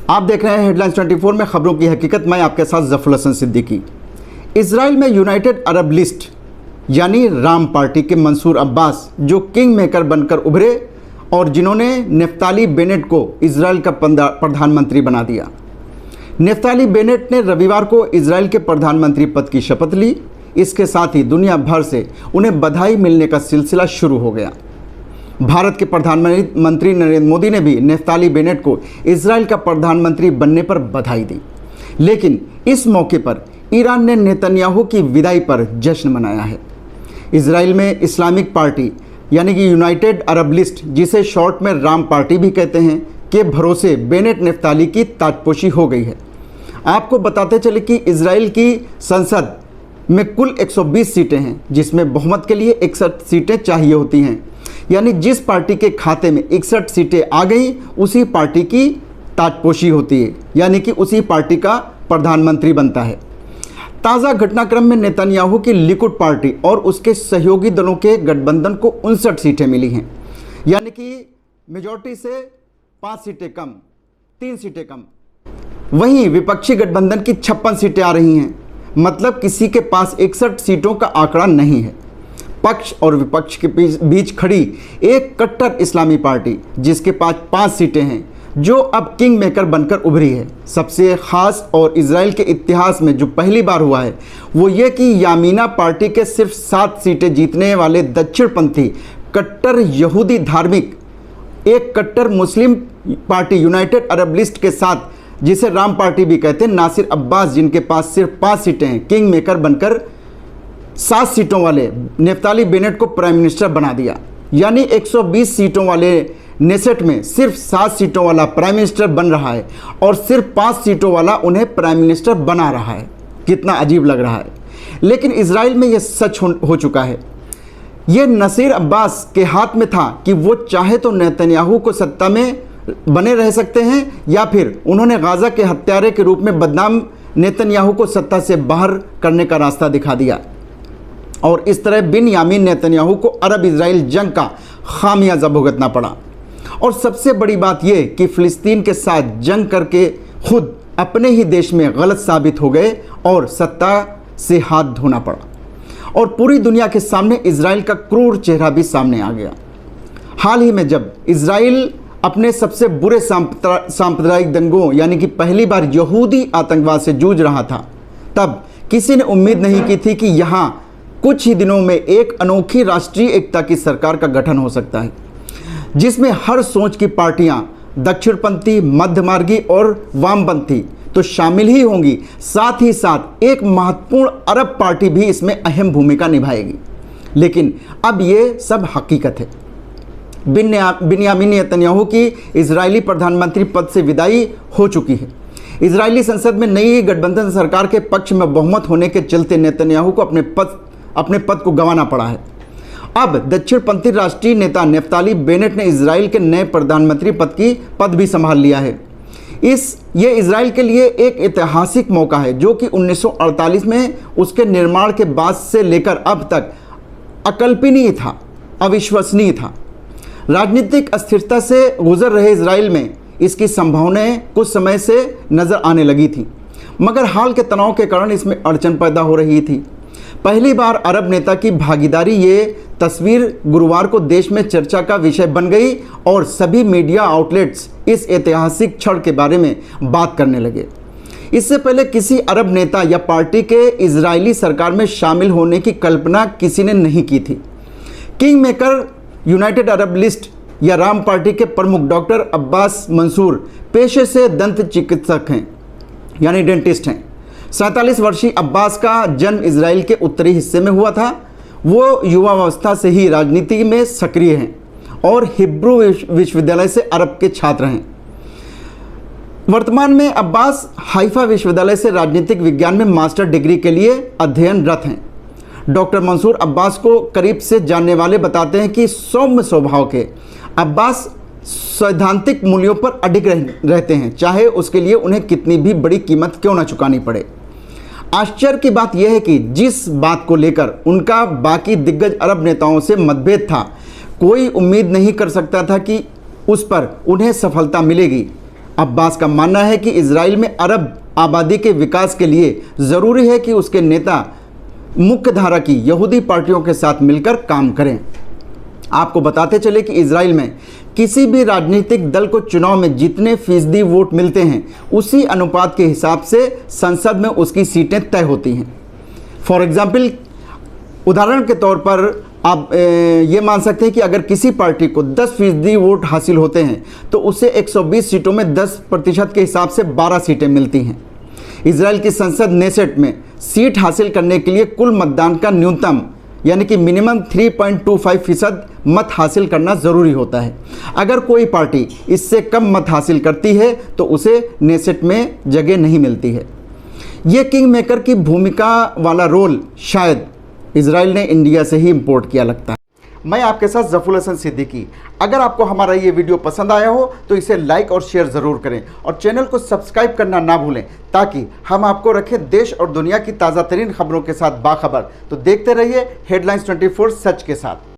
आप देख रहे हैं हेडलाइंस 24 में खबरों की हकीकत। मैं आपके साथ जफर हसन सिद्दीकी। इजराइल में यूनाइटेड अरब लिस्ट यानी राम पार्टी के मंसूर अब्बास जो किंग मेकर बनकर उभरे और जिन्होंने नेफ्ताली बेनेट को इजराइल का प्रधानमंत्री बना दिया। नेफ्ताली बेनेट ने रविवार को इजराइल के प्रधानमंत्री पद की शपथ ली। इसके साथ ही दुनिया भर से उन्हें बधाई मिलने का सिलसिला शुरू हो गया। भारत के प्रधानमंत्री नरेंद्र मोदी ने भी नेफ्ताली बेनेट को इजराइल का प्रधानमंत्री बनने पर बधाई दी। लेकिन इस मौके पर ईरान ने नेतन्याहू की विदाई पर जश्न मनाया है। इजराइल में इस्लामिक पार्टी यानी कि यूनाइटेड अरब लिस्ट, जिसे शॉर्ट में राम पार्टी भी कहते हैं, के भरोसे बेनेट नेफ्ताली की ताजपोशी हो गई है। आपको बताते चले कि इजराइल की संसद में कुल 120 सीटें हैं, जिसमें बहुमत के लिए 61 सीटें चाहिए होती हैं। यानी जिस पार्टी के खाते में 61 सीटें आ गई उसी पार्टी की ताजपोशी होती है, यानी कि उसी पार्टी का प्रधानमंत्री बनता है। ताज़ा घटनाक्रम में नेतन्याहू की लिकुड पार्टी और उसके सहयोगी दलों के गठबंधन को 59 सीटें मिली हैं, यानी कि मेजॉरिटी से 5 सीटें कम, 3 सीटें कम। वहीं विपक्षी गठबंधन की 56 सीटें आ रही हैं, मतलब किसी के पास 61 सीटों का आंकड़ा नहीं है। पक्ष और विपक्ष के बीच खड़ी एक कट्टर इस्लामी पार्टी जिसके पास 5 सीटें हैं, जो अब किंग मेकर बनकर उभरी है। सबसे खास और इजराइल के इतिहास में जो पहली बार हुआ है वो ये कि यामीना पार्टी के सिर्फ 7 सीटें जीतने वाले दक्षिणपंथी कट्टर यहूदी धार्मिक एक कट्टर Muslim party United Arab list के साथ, जिसे राम पार्टी भी कहते हैं, नासिर अब्बास, जिनके पास सिर्फ 5 सीटें हैं, किंग मेकर बनकर 7 सीटों वाले नेफ्ताली बेनेट को प्राइम मिनिस्टर बना दिया। यानी 120 सीटों वाले नेसेट में सिर्फ 7 सीटों वाला प्राइम मिनिस्टर बन रहा है और सिर्फ 5 सीटों वाला उन्हें प्राइम मिनिस्टर बना रहा है। कितना अजीब लग रहा है, लेकिन इजराइल में यह सच हो चुका है। यह नासिर अब्बास के हाथ में था कि वो चाहे तो नेतन्याहू को सत्ता में बने रह सकते हैं, या फिर उन्होंने गाजा के हत्यारे के रूप में बदनाम नेतन्याहू को सत्ता से बाहर करने का रास्ता दिखा दिया और इस तरह बिनयामीन नेतन्याहू को अरब इजराइल जंग का खामियाजा भुगतना पड़ा। और सबसे बड़ी बात यह कि फ़िलिस्तीन के साथ जंग करके खुद अपने ही देश में गलत साबित हो गए और सत्ता से हाथ धोना पड़ा और पूरी दुनिया के सामने इजराइल का क्रूर चेहरा भी सामने आ गया। हाल ही में जब इजराइल अपने सबसे बुरे सांप्रदायिक दंगों यानी कि पहली बार यहूदी आतंकवाद से जूझ रहा था, तब किसी ने उम्मीद नहीं की थी कि यहाँ कुछ ही दिनों में एक अनोखी राष्ट्रीय एकता की सरकार का गठन हो सकता है, जिसमें हर सोच की पार्टियां दक्षिणपंथी, मध्यमार्गी और वामपंथी तो शामिल ही होंगी, साथ ही साथ एक महत्वपूर्ण अरब पार्टी भी इसमें अहम भूमिका निभाएगी। लेकिन अब ये सब हकीकत है। बिन्यामीन नेतन्याहू की इजरायली प्रधानमंत्री पद से विदाई हो चुकी है। इजरायली संसद में नई गठबंधन सरकार के पक्ष में बहुमत होने के चलते नेतन्याहू को अपने पद को गंवाना पड़ा है। अब दक्षिणपंथी राष्ट्रीय नेता नेफ्ताली बेनेट ने इजराइल के नए प्रधानमंत्री पद भी संभाल लिया है। ये इजराइल के लिए एक ऐतिहासिक मौका है, जो कि 1948 में उसके निर्माण के बाद से लेकर अब तक अकल्पनीय था, अविश्वसनीय था। राजनीतिक अस्थिरता से गुजर रहे इजराइल में इसकी संभावनाएं कुछ समय से नजर आने लगी थी, मगर हाल के तनाव के कारण इसमें अड़चन पैदा हो रही थी। पहली बार अरब नेता की भागीदारी, ये तस्वीर गुरुवार को देश में चर्चा का विषय बन गई और सभी मीडिया आउटलेट्स इस ऐतिहासिक क्षण के बारे में बात करने लगे। इससे पहले किसी अरब नेता या पार्टी के इजरायली सरकार में शामिल होने की कल्पना किसी ने नहीं की थी। King maker United Arab list या राम पार्टी के प्रमुख डॉक्टर अब्बास मंसूर पेशे से दंत चिकित्सक हैं, यानी डेंटिस्ट हैं। 47 वर्षीय अब्बास का जन्म इजराइल के उत्तरी हिस्से में हुआ था। वो युवावस्था से ही राजनीति में सक्रिय हैं और हिब्रू विश्वविद्यालय से अरब के छात्र हैं। वर्तमान में अब्बास हाइफा विश्वविद्यालय से राजनीतिक विज्ञान में मास्टर डिग्री के लिए अध्ययनरत हैं। डॉक्टर मंसूर अब्बास को करीब से जानने वाले बताते हैं कि सौम्य स्वभाव के अब्बास सैद्धांतिक मूल्यों पर अडिग रहते हैं, चाहे उसके लिए उन्हें कितनी भी बड़ी कीमत क्यों न चुकानी पड़े। आश्चर्य की बात यह है कि जिस बात को लेकर उनका बाकी दिग्गज अरब नेताओं से मतभेद था, कोई उम्मीद नहीं कर सकता था कि उस पर उन्हें सफलता मिलेगी। अब्बास का मानना है कि इजराइल में अरब आबादी के विकास के लिए ज़रूरी है कि उसके नेता मुख्य धारा की यहूदी पार्टियों के साथ मिलकर काम करें। आपको बताते चले कि इजराइल में किसी भी राजनीतिक दल को चुनाव में जितने फीसदी वोट मिलते हैं उसी अनुपात के हिसाब से संसद में उसकी सीटें तय होती हैं। फॉर एग्जाम्पल, उदाहरण के तौर पर आप ये मान सकते हैं कि अगर किसी पार्टी को 10% वोट हासिल होते हैं तो उसे 120 सीटों में 10% के हिसाब से 12 सीटें मिलती हैं। इजराइल की संसद नेसेट में सीट हासिल करने के लिए कुल मतदान का न्यूनतम यानी कि मिनिमम 3.25% मत हासिल करना ज़रूरी होता है। अगर कोई पार्टी इससे कम मत हासिल करती है तो उसे नेसेट में जगह नहीं मिलती है। ये किंग मेकर की भूमिका वाला रोल शायद इजराइल ने इंडिया से ही इंपोर्ट किया लगता है। मैं आपके साथ जफुल हसन सिद्दीकी। अगर आपको हमारा ये वीडियो पसंद आया हो तो इसे लाइक और शेयर ज़रूर करें और चैनल को सब्सक्राइब करना ना भूलें ताकि हम आपको रखें देश और दुनिया की ताज़ा तरीन खबरों के साथ बाखबर। तो देखते रहिए हेडलाइंस 24 सच के साथ।